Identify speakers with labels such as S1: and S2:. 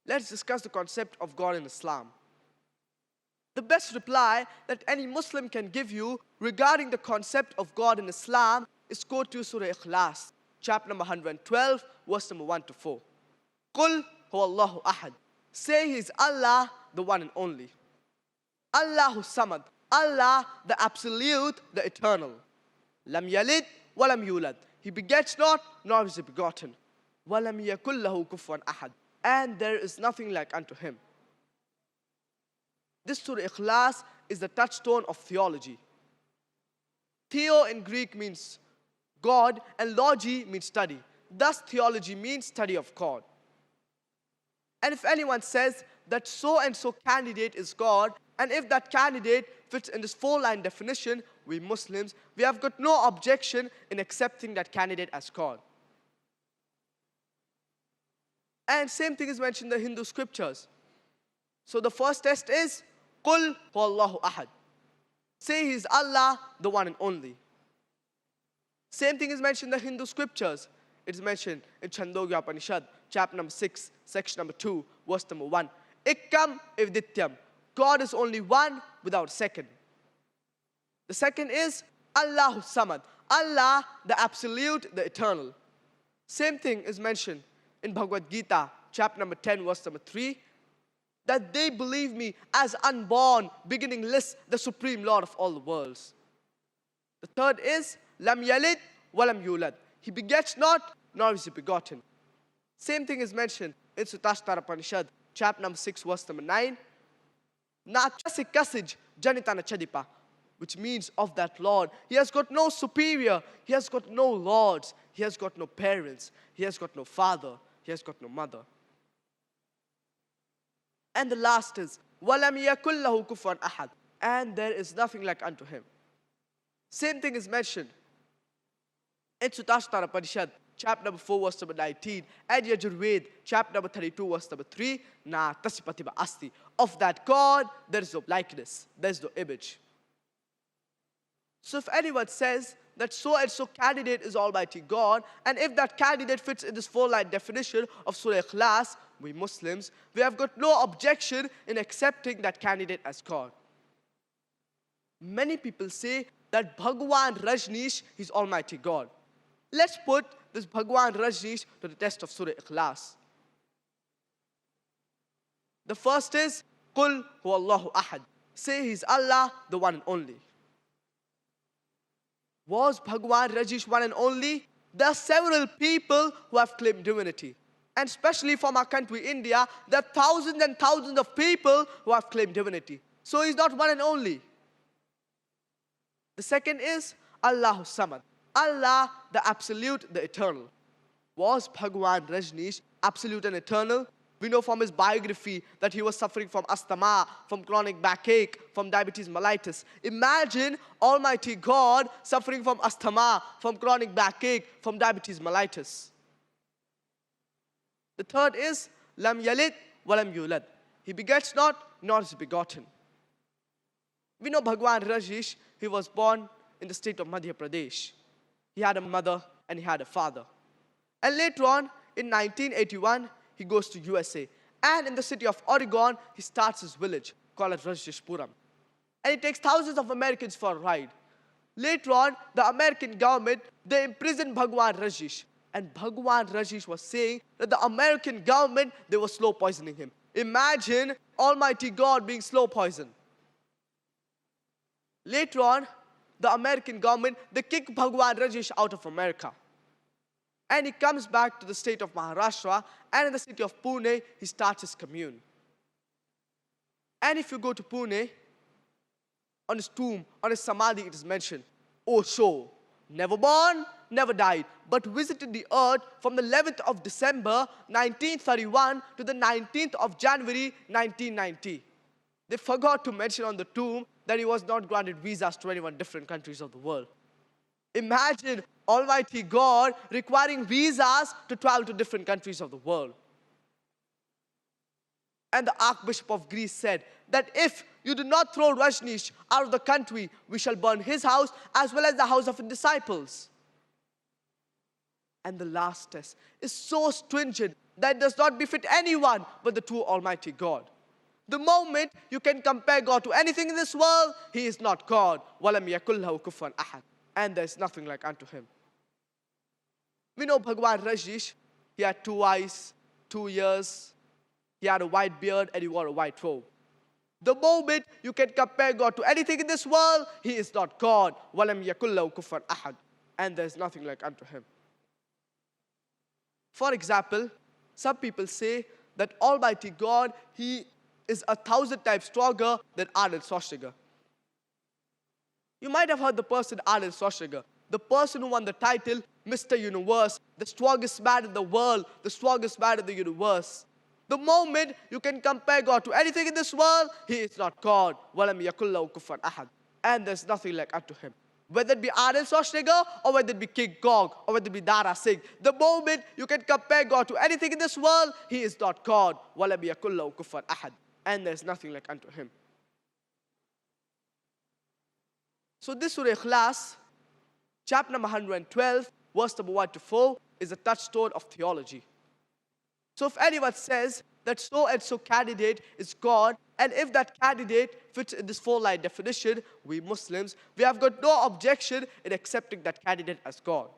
S1: Let's discuss the concept of God in Islam. The best reply that any Muslim can give you regarding the concept of God in Islam is quote to Surah Ikhlas, chapter number 112, verse number 1 to 4. Qul huwa Allahu ahad. Say He is Allah, the one and only. Allahu samad. Allah, the absolute, the eternal. Lam yalid wa lam yulad. He begets not, nor is he begotten. Wa lam yakul lahu kufuwan ahad. And there is nothing like unto Him. This Surah Ikhlas is the touchstone of theology. Theo in Greek means God and logy means study. Thus theology means study of God. And if anyone says that so and so candidate is God, and if that candidate fits in this 4-line definition, we Muslims, we have got no objection in accepting that candidate as God. And same thing is mentioned in the Hindu scriptures. So the first test is, Qul huwa Allahu ahad. Say He is Allah, the one and only. Same thing is mentioned in the Hindu scriptures. It is mentioned in Chandogya Upanishad, chapter number 6, section number 2, verse number 1. Ikkam evdityam. God is only one without second. The second is Allahu samad. Allah, the absolute, the eternal. Same thing is mentioned in Bhagavad Gita, chapter number 10, verse number 3. That they believe me as unborn, beginningless, the supreme Lord of all the worlds. The third is Lam yalid wa lam yulad. He begets not, nor is he begotten. Same thing is mentioned in Touchstone of Upanishad, chapter number 6, verse number 9. Na chasi kasij janitana chadipa, which means of that Lord. He has got no superior, He has got no lords, He has got no parents, He has got no father, He has got no mother. And the last is walam yakul lahu kufuwan ahad. And there is nothing like unto Him. Same thing is mentioned in Touchstone of Upanishad, chapter number 4, verse number 19, and Yajurved, chapter number 32, verse number 3, Na tasipatiba asti. Of that God, there is no likeness, there is no image. So if anyone says that so and so candidate is Almighty God, and if that candidate fits in this 4-line definition of Surah Ikhlas, we Muslims, we have got no objection in accepting that candidate as God. Many people say that Bhagwan Rajneesh is Almighty God. Let's put this Bhagwan Rajneesh to the test of Surah Ikhlas. The first is Qul huwa Allahu ahad. Say He is Allah, the one and only. Was Bhagwan Rajneesh one and only? There are several people who have claimed divinity. And especially from our country, India, there are thousands and thousands of people who have claimed divinity. So He's not one and only. The second is Allahu samad. Allah, the absolute, the eternal. Was Bhagwan Rajneesh absolute and eternal? We know from his biography that he was suffering from asthma, from chronic backache, from diabetes mellitus. Imagine Almighty God suffering from asthma, from chronic backache, from diabetes mellitus. The third is Lam yalid wa lam yulad. He begets not, nor is he begotten. We know Bhagwan Rajneesh, he was born in the state of Madhya Pradesh. He had a mother and he had a father. And later on, in 1981, he goes to USA. And in the city of Oregon, he starts his village called as Rajeshpuram. And he takes thousands of Americans for a ride. Later on, the American government, they imprisoned Bhagwan Rajneesh. And Bhagwan Rajneesh was saying that the American government, they were slow poisoning him. Imagine Almighty God being slow poisoned. Later on, the American government, they kick Bhagwan Rajneesh out of America. And he comes back to the state of Maharashtra, and in the city of Pune, he starts his commune. And if you go to Pune, on his tomb, on his samadhi, it is mentioned, Osho, never born, never died, but visited the earth from the 11th of December, 1931 to the 19th of January, 1990. They forgot to mention on the tomb that he was not granted visas to 21 different countries of the world. Imagine Almighty God requiring visas to travel to different countries of the world. And the Archbishop of Greece said that if you do not throw Rajneesh out of the country, we shall burn his house as well as the house of his disciples. And the last test is so stringent that does not befit anyone but the true Almighty God. The moment you can compare God to anything in this world, He is not God. وَلَمْ يَكُنْ لَهُ كُفُوًا أَحَدٌ. And there is nothing like unto Him. We know Bhagwan Rajish, he had 2 eyes, 2 ears, he had a white beard, and he wore a white robe. The moment you can compare God to anything in this world, He is not God. وَلَمْ يَكُنْ لَهُ كُفُوًا أَحَدٌ. And there is nothing like unto Him. For example, some people say that Almighty God, He is 1,000 times stronger than Arnold Schwarzenegger. You might have heard the person Arnold Schwarzenegger, the person who won the title Mr. Universe, the strongest man in the world, the strongest man in the universe. The moment you can compare God to anything in this world, He is not God. وَلَمْ يَكُنْ لَهُ كُفُوًا أَحَدٌ. And there's nothing like unto Him. Whether it be Arnold Schwarzenegger, or whether it be King Kong, or whether it be Dara Singh. The moment you can compare God to anything in this world, He is not God. وَلَمْ يَكُنْ لَهُ كُفُوًا أَحَدٌ. And there's nothing like unto Him. So this Surah Ikhlas, chapter number 112, verse number 1 to 4, is a touchstone of theology. So if anyone says that so and so candidate is God, and if that candidate fits in this 4-line definition, we Muslims, we have got no objection in accepting that candidate as God.